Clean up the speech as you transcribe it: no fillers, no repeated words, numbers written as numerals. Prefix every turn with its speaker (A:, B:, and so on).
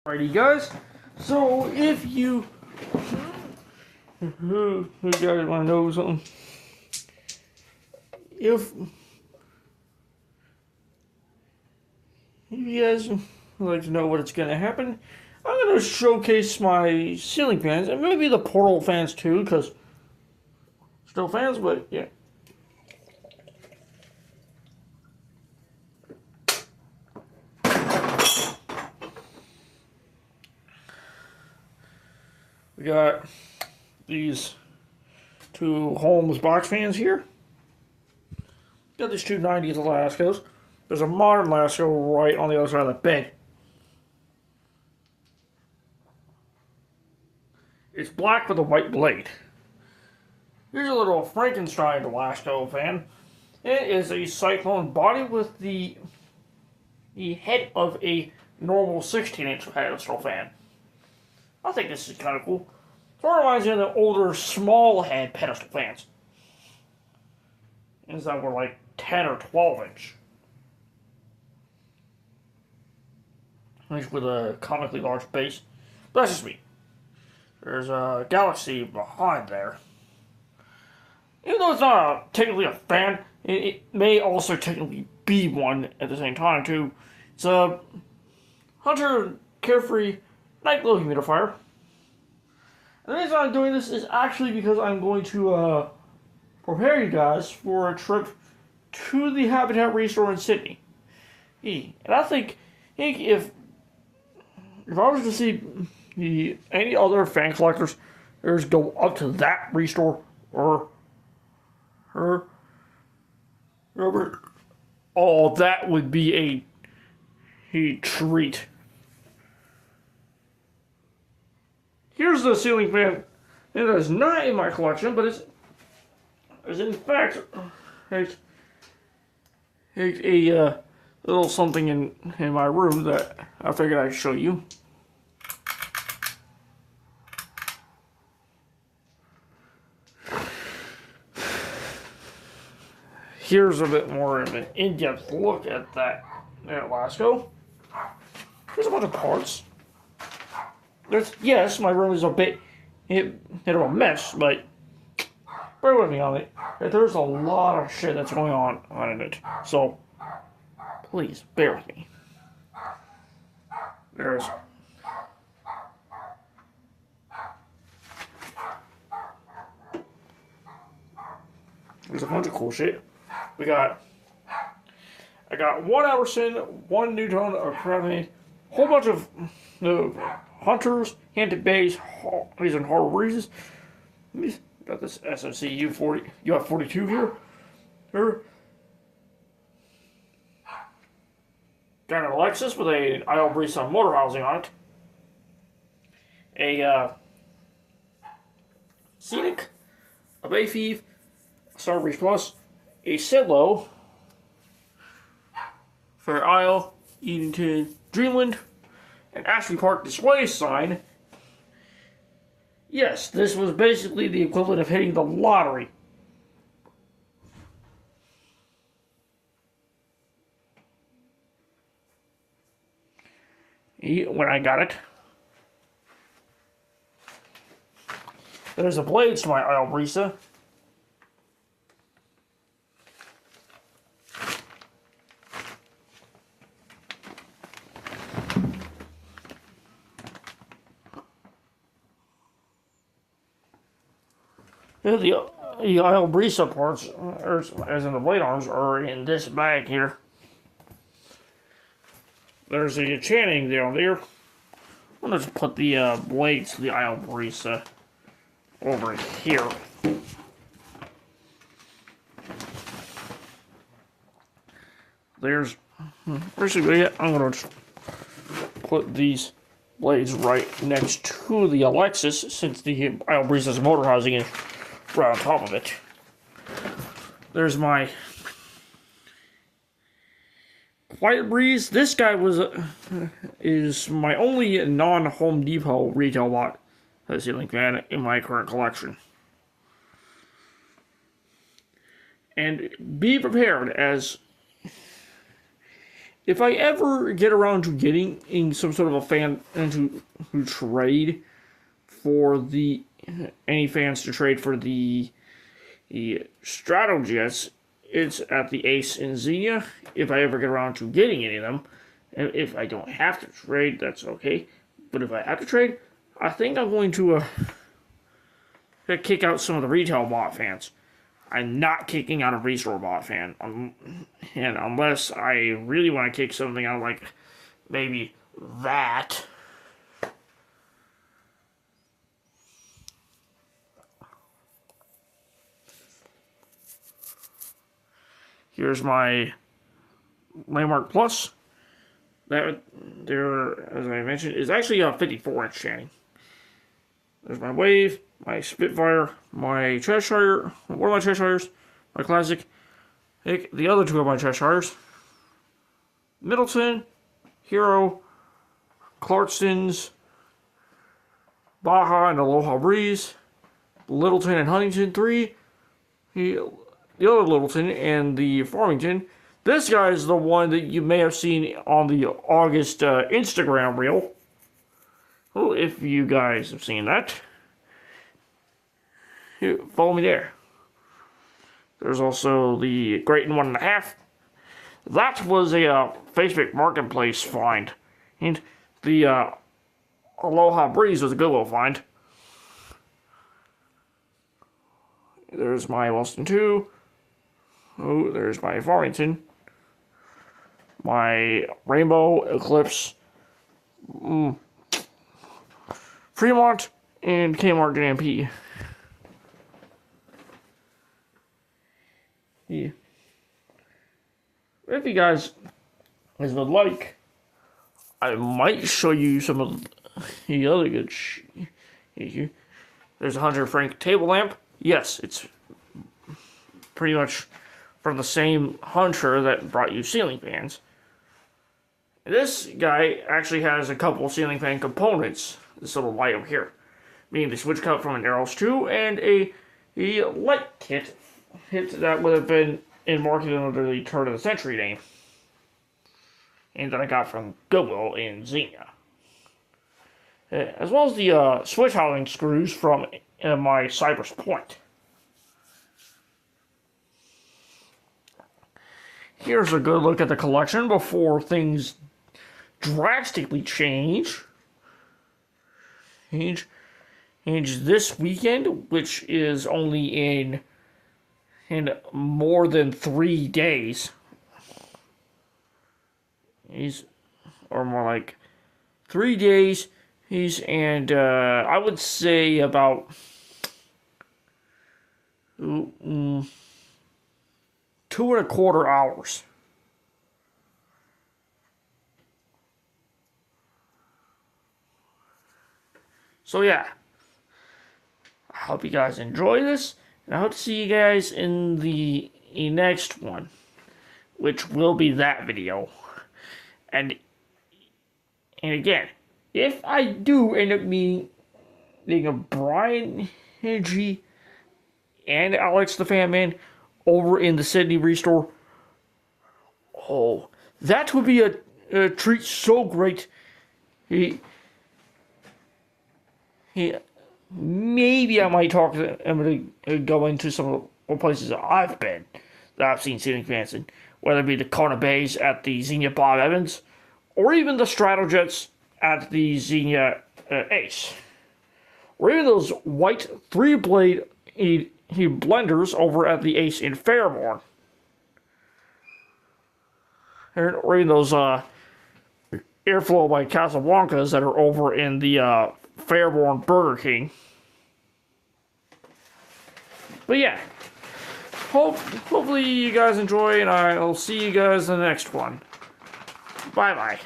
A: Alrighty, guys. So if you guys want to know something, if you guys would like to know what's going to happen, I'm going to showcase my ceiling fans and maybe the portal fans too, because still fans, but yeah. We got these two Holmes box fans here. Got these two 90s Lascos. There's a modern Lasco right on the other side of the bed. It's black with a white blade. Here's a little Frankenstein Lasco fan. It is a cyclone body with the head of a normal 16-inch pedestal fan. I think this is kind of cool. Sort of reminds me of the older small head pedestal fans. These that were like 10 or 12 inch. These with a comically large base. But that's just me. There's a Galaxy behind there. Even though it's not technically a fan, it may also technically be one at the same time too. It's a Hunter Carefree Night Glow Humidifier. And the reason I'm doing this is actually because I'm going to prepare you guys for a trip to the Habitat Restore in Sydney. And I think if I was to see any other fan collectors go up to that restore or Robert, oh, that would be a treat. Here's the ceiling fan. It is not in my collection, but it's in fact a little something in my room that I figured I'd show you. Here's a bit more of an in-depth look at that Lasco. Here's a bunch of parts. Yes, my room is a bit of a mess, but bear with me on it. There's a lot of shit that's going on in it, so please bear with me. There's a bunch of cool shit. I got one Emerson, one Newton of Gravity, a whole bunch of Hunters, Hampton Bays, these and Harbor Breezes. Got this SMC U40, UF42 here. Got an Alexis with a IL Breeze motor housing on it. A Scenic, a Bayfev, a Starbreeze Plus, a Sidlow for Isle, Edenton, Dreamland, an Ashley Park display sign. Yes, this was basically the equivalent of hitting the lottery. When I got it. There's the blades to my Isle Brisa. The Isle Brisa parts, as in the blade arms, are in this bag here. There's the Channing down there. I'm going to put the blades to the Isle Brisa over here. There's basically it. I'm going to put these blades right next to the Alexis, since the Isle Brisa's motor housing is right on top of it. There's my Quiet Breeze. This guy is my only non-Home Depot retail bought ceiling fan in my current collection. And be prepared, as if I ever get around to getting in some sort of a fan and to trade for any fans to trade for the Stratojets, it's at the Ace in Xenia. If I ever get around to getting any of them, and if I don't have to trade, that's okay. But if I have to trade, I think I'm going to kick out some of the retail bot fans. I'm not kicking out a restore bot fan, and unless I really want to kick something out, like maybe that. Here's my Landmark Plus. That there, as I mentioned, is actually a 54-inch Channing. There's my Wave, my Spitfire, my Cheshire, one of my Cheshires, my Classic. The other two of my Cheshires. Middleton, Hero, Clarkston's, Baja and Aloha Breeze, Littleton and Huntington 3, the other Littleton and the Farmington. This guy is the one that you may have seen on the August Instagram reel. Well, if you guys have seen that, follow me there. There's also the Great and 1.5. That was a Facebook Marketplace find. And the Aloha Breeze was a good little find. There's my Wilson 2. Oh, there's my Farmington. My Rainbow, Eclipse, Fremont, and Kmart Grand P. Yeah. If you guys would like, I might show you some of the other good here. There's a 100 franc table lamp. Yes, it's pretty much from the same hunter that brought you ceiling fans. This guy actually has a couple ceiling fan components. This little light over here, meaning the switch cut from an Aeros 2 and a light kit that would have been marketed under the turn of the century name, and that I got from Goodwill in Xenia, as well as the switch housing screws from my Cypress Point. Here's a good look at the collection before things drastically change this weekend, which is only in more than 3 days. Or more like 3 days. And I would say about 2.25 hours. So yeah, I hope you guys enjoy this, and I hope to see you guys in the next one, which will be that video. And again, if I do end up meeting Brian Henry and Alex the Fan Man over in the Sydney Restore, oh, that would be a treat so great. Maybe I might talk to him and go into some of the places that I've been that I've seen ceiling fans in, whether it be the Kona Bays at the Xenia Bob Evans, or even the Stratojets at the Xenia Ace, or even those white 3-blade blenders over at the Ace in Fairborn, or even those Airflow by Casablancas that are over in the Fairborn Burger King. But yeah, hopefully you guys enjoy, and I'll see you guys in the next one. Bye bye.